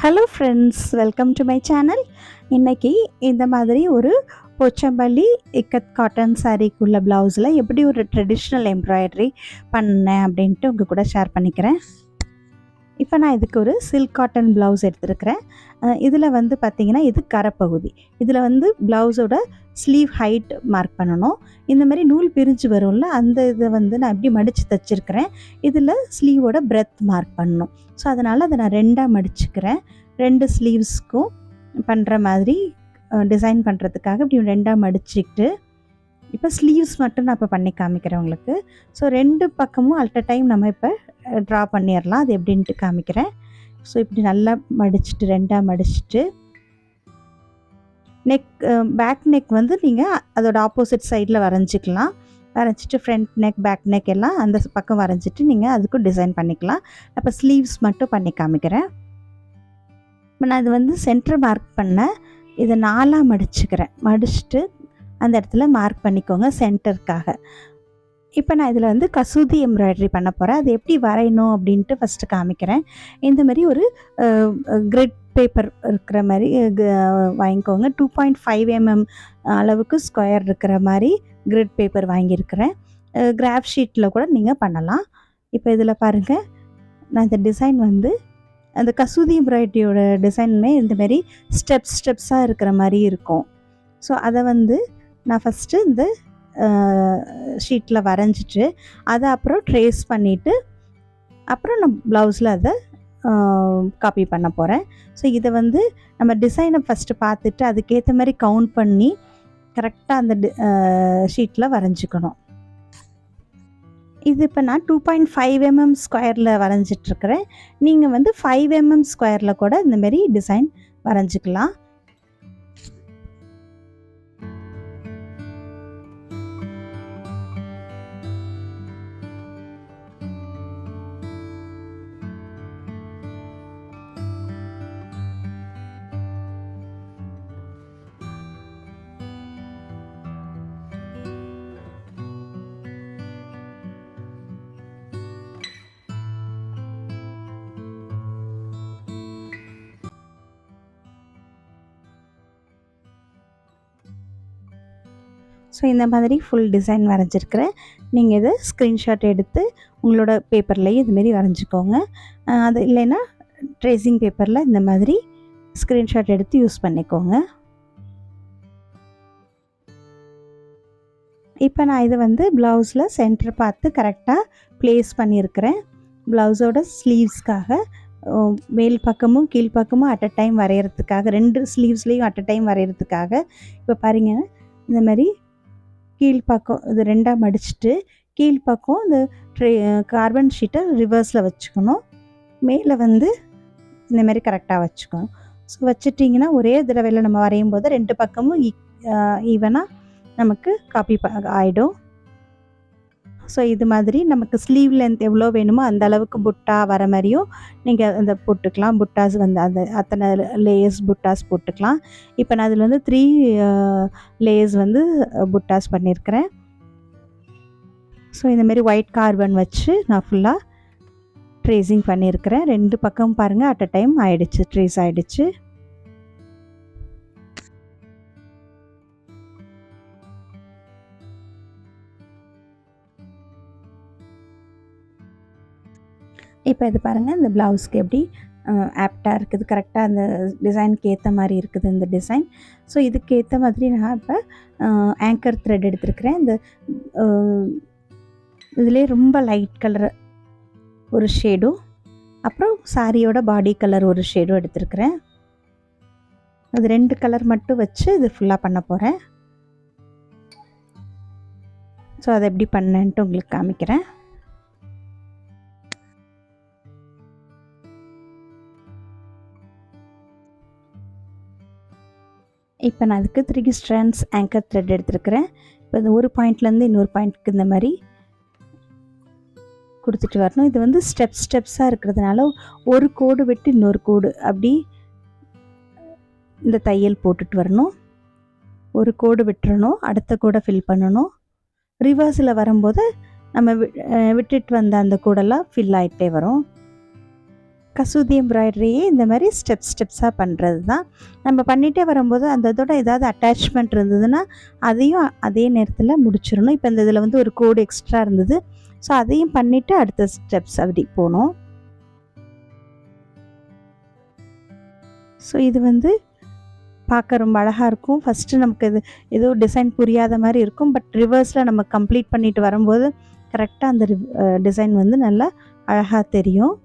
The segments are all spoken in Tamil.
Hello friends, welcome to my channel. இன்றைக்கி இந்த மாதிரி ஒரு போச்சம்பள்ளி இக்கத் காட்டன் சாரீக்குள்ள ப்ளவுஸில் எப்படி ஒரு ட்ரெடிஷ்னல் எம்ப்ராய்டரி பண்ணேன் அப்படின்ட்டு உங்கள் கூட ஷேர் பண்ணிக்கிறேன். இப்போ நான் இதுக்கு ஒரு சில்க் காட்டன் ப்ளவுஸ் எடுத்துருக்கிறேன். இதில் வந்து பார்த்திங்கன்னா இது கரைப்பகுதி. இதில் வந்து ப்ளவுஸோட ஸ்லீவ் ஹைட் மார்க் பண்ணணும். இந்த மாதிரி நூல் பிரிஞ்சு வரும்ல, அந்த இதை வந்து நான் எப்படி மடித்து தைச்சிருக்கிறேன். இதில் ஸ்லீவோட பிரெத் மார்க் பண்ணணும். ஸோ அதனால் அதை நான் ரெண்டாக மடிச்சுக்கிறேன். ரெண்டு ஸ்லீவ்ஸ்க்கும் பண்ணுற மாதிரி டிசைன் பண்ணுறதுக்காக இப்படி ரெண்டாக மடிச்சுக்கிட்டு இப்போ ஸ்லீவ்ஸ் மட்டும் நான் இப்போ பண்ணி காமிக்கிறேன் உங்களுக்கு. ஸோ ரெண்டு பக்கமும் அட் டைம் நம்ம இப்போ ட்ரா பண்ணிடலாம். அது எப்படின்ட்டு காமிக்கிறேன். ஸோ இப்படி நல்லா மடிச்சுட்டு ரெண்டாக மடிச்சுட்டு நெக் பேக் நெக் வந்து நீங்கள் அதோட ஆப்போசிட் சைடில் வரைஞ்சிக்கலாம். வரைஞ்சிட்டு ஃப்ரண்ட் நெக் பேக் நெக் எல்லாம் அந்த பக்கம் வரைஞ்சிட்டு நீங்கள் அதுக்கும் டிசைன் பண்ணிக்கலாம். அப்போ ஸ்லீவ்ஸ் மட்டும் பண்ணி காமிக்கிறேன். இப்போ நான் இது வந்து சென்டர் மார்க் பண்ணேன். இதை நாலாக மடிச்சுக்கிறேன். மடிச்சுட்டு அந்த இடத்துல மார்க் பண்ணிக்கோங்க சென்டருக்காக. இப்போ நான் இதில் வந்து கசூதி எம்ப்ராய்டரி பண்ண போகிறேன். அது எப்படி வரையணும் அப்படின்ட்டு ஃபஸ்ட்டு காமிக்கிறேன். இந்த மாதிரி ஒரு கிரிட் பேப்பர் இருக்கிற மாதிரி வாங்கிக்கோங்க. 2.5 mm அளவுக்கு ஸ்கொயர் இருக்கிற மாதிரி கிரிட் பேப்பர் வாங்கியிருக்கிறேன். கிராஃப் ஷீட்டில் கூட நீங்கள் பண்ணலாம். இப்போ இதில் பாருங்கள், நான் இந்த டிசைன் வந்து அந்த கசூதி எம்ப்ராய்டரியோட டிசைனுமே இந்தமாரி ஸ்டெப்ஸாக இருக்கிற மாதிரி இருக்கும். ஸோ அதை வந்து நான் ஃபஸ்ட்டு இந்த ஷீட்டில் வரைஞ்சிட்டு அதை அப்புறம் ட்ரேஸ் பண்ணிவிட்டு அப்புறம் நான் ப்ளவுஸில் அதை காப்பி பண்ண போகிறேன். ஸோ இதை வந்து நம்ம டிசைனை ஃபஸ்ட்டு பார்த்துட்டு அதுக்கேற்ற மாதிரி கவுண்ட் பண்ணி கரெக்டாக அந்த ஷீட்டில் வரைஞ்சிக்கணும். இது இப்போ நான் 2.5 mm ஸ்கொயரில் வரைஞ்சிட்ருக்கிறேன். நீங்கள் வந்து 5 mm ஸ்கொயரில் கூட இந்தமாரி டிசைன் வரைஞ்சிக்கலாம். ஸோ இந்த மாதிரி ஃபுல் டிசைன் வரைஞ்சிருக்கிறேன். நீங்கள் இதை ஸ்க்ரீன்ஷாட் எடுத்து உங்களோட பேப்பர்லேயே இதுமாரி வரைஞ்சிக்கோங்க. அது இல்லைன்னா ட்ரேசிங் பேப்பரில் இந்த மாதிரி ஸ்க்ரீன்ஷாட் எடுத்து யூஸ் பண்ணிக்கோங்க. இப்போ நான் இதை வந்து ப்ளவுஸில் சென்டர் பார்த்து கரெக்டாக ப்ளேஸ் பண்ணியிருக்கிறேன். ப்ளவுஸோட ஸ்லீவ்ஸ்க்காக மேல் பக்கமும் கீழ் பக்கமும் அட் அ டைம் வரைகிறதுக்காக, ரெண்டு ஸ்லீவ்ஸ்லேயும் அட் அ டைம் வரைகிறதுக்காக இப்போ பாருங்கள், இந்த மாதிரி கீழ்ப்பக்கம் இது ரெண்டாக மடிச்சுட்டு கீழ்ப்பக்கம் இந்த கார்பன் ஷீட்டை ரிவர்ஸில் வச்சுக்கணும். மேலே வந்து இந்தமாரி கரெக்டாக வச்சுக்கணும். ஸோ வச்சுட்டிங்கன்னா ஒரே தடவையில் நம்ம வரையும் போது ரெண்டு பக்கமும் ஈவனாக நமக்கு காப்பி ஆகிடும். ஸோ இது மாதிரி நமக்கு ஸ்லீவ் லென்த் எவ்வளோ வேணுமோ அந்த அளவுக்கு புட்டா வர மாதிரியும் நீங்கள் அந்த போட்டுக்கலாம். புட்டாஸ் வந்து அந்த அத்தனை லேயர்ஸ் புட்டாஸ் போட்டுக்கலாம். இப்போ நான் அதில் வந்து 3 லேயர்ஸ் வந்து புட்டாஸ் பண்ணியிருக்கிறேன். ஸோ இந்தமாரி ஒயிட் கார்பன் வச்சு நான் ஃபுல்லாக ட்ரேசிங் பண்ணியிருக்கிறேன். ரெண்டு பக்கம் பாருங்கள் அட் அ டைம் ஆகிடுச்சு, ட்ரேஸ் ஆகிடுச்சு. இப்போ இது பாருங்கள், இந்த ப்ளவுஸ்க்கு எப்படி ஆப்டாக இருக்குது, கரெக்டாக அந்த டிசைனுக்கு ஏற்ற மாதிரி இருக்குது இந்த டிசைன். ஸோ இதுக்கு ஏற்ற மாதிரி நான் இப்போ ஆங்கர் த்ரெட் எடுத்துருக்கிறேன். இந்த இதிலே ரொம்ப லைட் கலர் ஒரு ஷேடும், அப்புறம் சாரியோட பாடி கலர் ஒரு ஷேடும் எடுத்துருக்கிறேன். அது 2 கலர் மட்டும் வச்சு இது ஃபுல்லாக பண்ண போகிறேன். ஸோ அதை எப்படி பண்ணேன்ட்டு உங்களுக்கு காமிக்கிறேன். இப்போ நான் அதுக்கு 3 ஸ்ட்ராண்ட்ஸ் ஆங்கர் த்ரெட் எடுத்துருக்கிறேன். இப்போ இந்த ஒரு பாயிண்ட்லேருந்து இன்னொரு பாயிண்ட்டுக்கு இந்த மாதிரி கொடுத்துட்டு வரணும். இது வந்து ஸ்டெப்ஸாக இருக்கிறதுனால ஒரு கோடு விட்டு இன்னொரு கோடு அப்படி இந்த தையல் போட்டுட்டு வரணும். ஒரு கோடு விட்டுறணும், அடுத்த கோடை ஃபில் பண்ணணும். ரிவர்ஸில் வரும்போது நம்ம விட்டுட்டு வந்த அந்த கோடெல்லாம் ஃபில் ஆகிட்டே வரும். கசூதி எம்ப்ராய்டரியே இந்த மாதிரி ஸ்டெப்ஸாக பண்ணுறது தான். நம்ம பண்ணிகிட்டே வரும்போது அந்த இதோட ஏதாவது அட்டாச்மெண்ட் இருந்ததுன்னா அதையும் அதே நேரத்தில் முடிச்சிடணும். இப்போ இந்த இதில் வந்து ஒரு கோடு எக்ஸ்ட்ரா இருந்தது, ஸோ அதையும் பண்ணிவிட்டு அடுத்த ஸ்டெப்ஸ் அப்படி போகணும். ஸோ இது வந்து பார்க்க ரொம்ப அழகாக இருக்கும். ஃபஸ்ட்டு நமக்கு இது ஏதோ டிசைன் புரியாத மாதிரி இருக்கும், பட் ரிவர்ஸில் நம்ம கம்ப்ளீட் பண்ணிட்டு வரும்போது கரெக்டாக அந்த டிசைன் வந்து நல்லா அழகாக தெரியும்.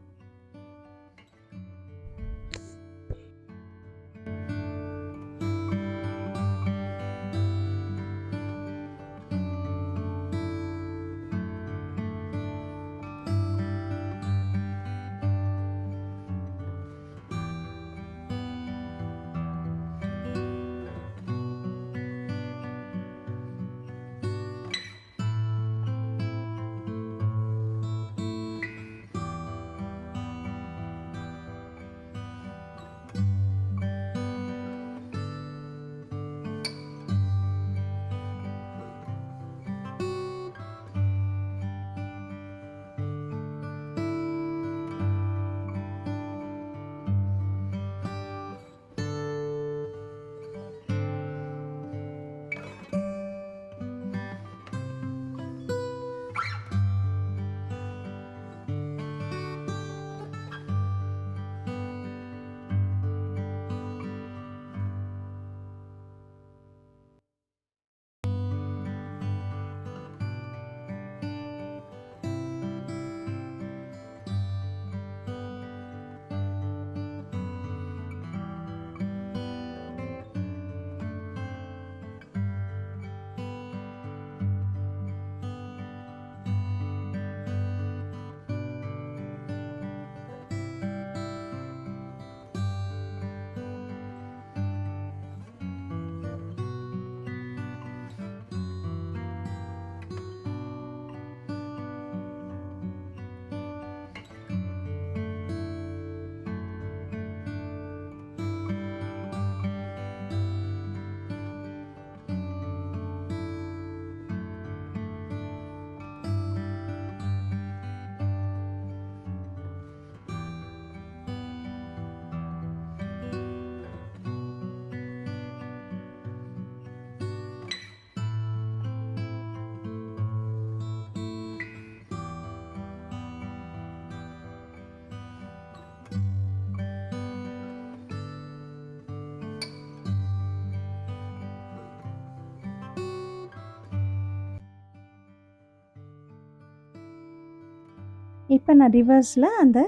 இப்போ நான் ரிவர்ஸில் அந்த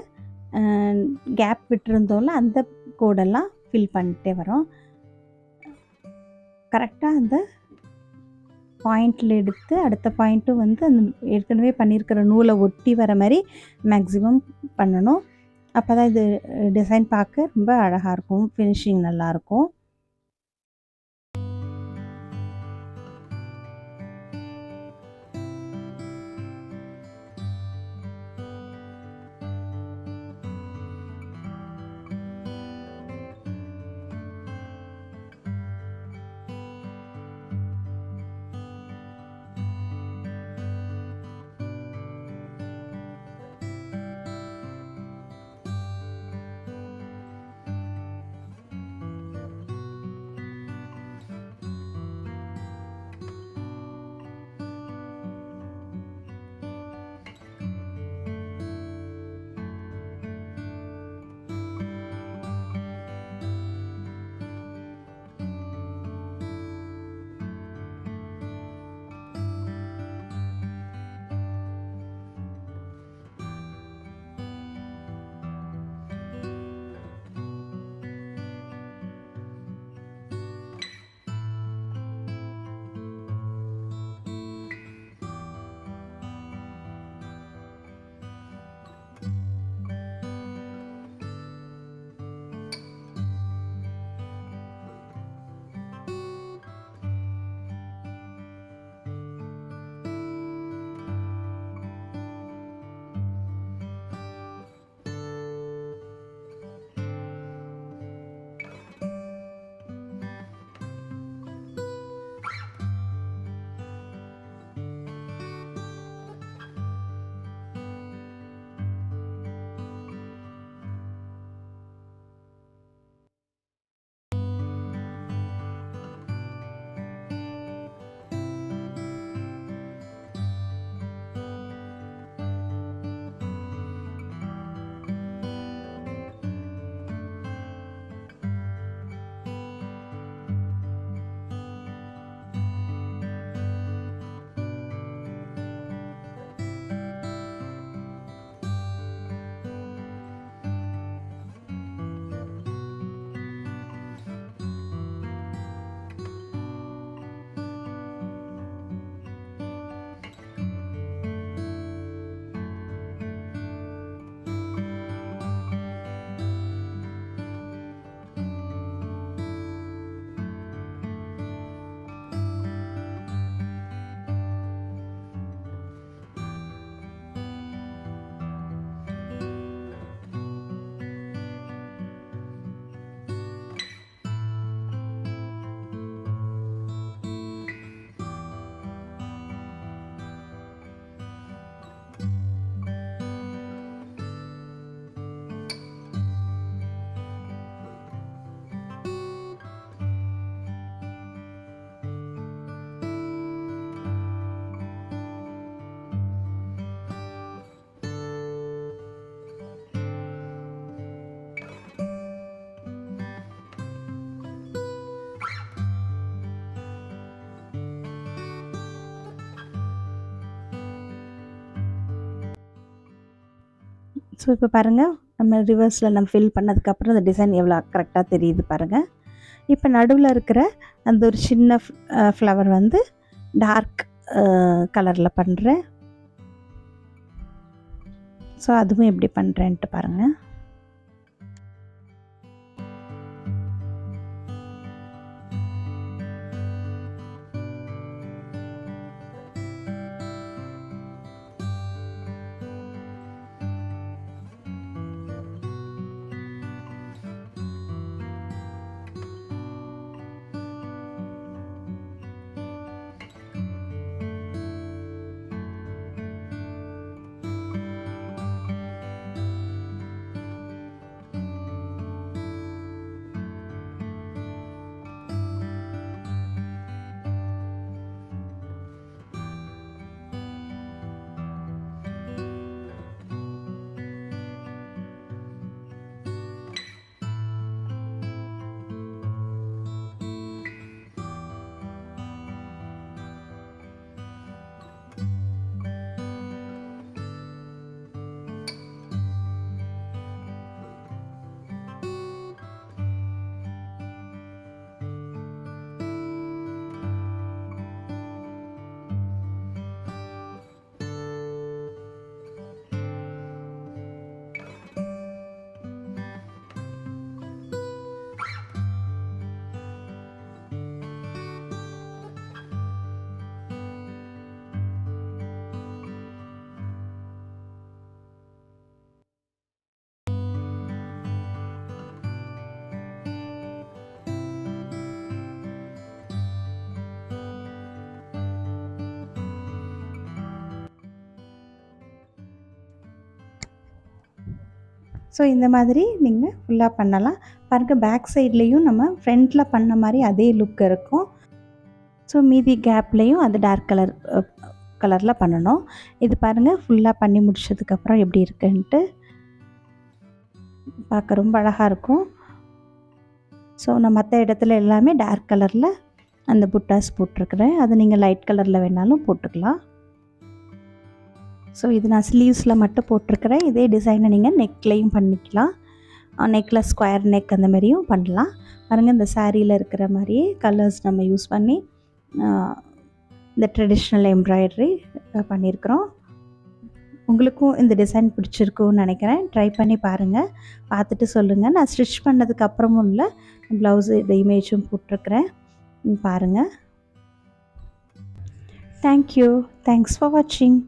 கேப் விட்டுருந்தோம்ல அந்த கோடெல்லாம் ஃபில் பண்ணிட்டே வரோம். கரெக்டாக அந்த பாயிண்டில் எடுத்து அடுத்த பாயிண்ட்டும் வந்து அந்த ஏற்கனவே பண்ணியிருக்கிற நூலை ஒட்டி வர மாதிரி மேக்ஸிமம் பண்ணணும். அப்போ தான் இது டிசைன் பார்க்க ரொம்ப அழகாக இருக்கும், ஃபினிஷிங் நல்லாயிருக்கும். ஸோ இப்போ பாருங்கள், நம்ம ரிவர்ஸில் நம்ம ஃபில் பண்ணதுக்கப்புறம் அந்த டிசைன் எவ்வளோ கரெக்டாக தெரியுது பாருங்கள். இப்போ நடுவில் இருக்கிற அந்த ஒரு சின்ன ஃப்ளவர் வந்து டார்க் கலரில் பண்ணுறேன். ஸோ அதுவும் எப்படி பண்ணுறேன்ட்டு பாருங்கள். ஸோ இந்த மாதிரி நீங்கள் ஃபுல்லாக பண்ணலாம். பாருங்கள், பேக் சைட்லேயும் நம்ம ஃப்ரண்ட்டில் பண்ண மாதிரி அதே லுக் இருக்கும். ஸோ மீதி கேப்லேயும் அது டார்க் கலரில் பண்ணணும். இது பாருங்கள், ஃபுல்லாக பண்ணி முடிச்சதுக்கப்புறம் எப்படி இருக்குன்ட்டு பார்க்க ரொம்ப அழகாக இருக்கும். ஸோ நான் மற்ற இடத்துல எல்லாமே டார்க் கலரில் அந்த புட்டாஸ் போட்டிருக்கிறேன். அது நீங்கள் லைட் கலரில் வேணாலும் போட்டுக்கலாம். ஸோ இது நான் ஸ்லீவ்ஸில் மட்டும் போட்டிருக்கிறேன். இதே டிசைனை நீங்கள் நெக்லேயும் பண்ணிக்கலாம். நெக்கில் ஸ்கொயர் நெக் அந்த மாதிரியும் பண்ணலாம். பாருங்கள், இந்த சாரியில் இருக்கிற மாதிரியே கலர்ஸ் நம்ம யூஸ் பண்ணி இந்த ட்ரெடிஷ்னல் எம்ப்ராய்டரி பண்ணியிருக்கிறோம். உங்களுக்கும் இந்த டிசைன் பிடிச்சிருக்குன்னு நினைக்கிறேன். ட்ரை பண்ணி பாருங்கள், பார்த்துட்டு சொல்லுங்கள். நான் ஸ்டிச் பண்ணதுக்கப்புறமும் இல்லை ப்ளவுஸு இந்த இமேஜும் போட்டிருக்கிறேன், பாருங்கள். தேங்க்யூ. தேங்க்ஸ் ஃபார் வாட்சிங்.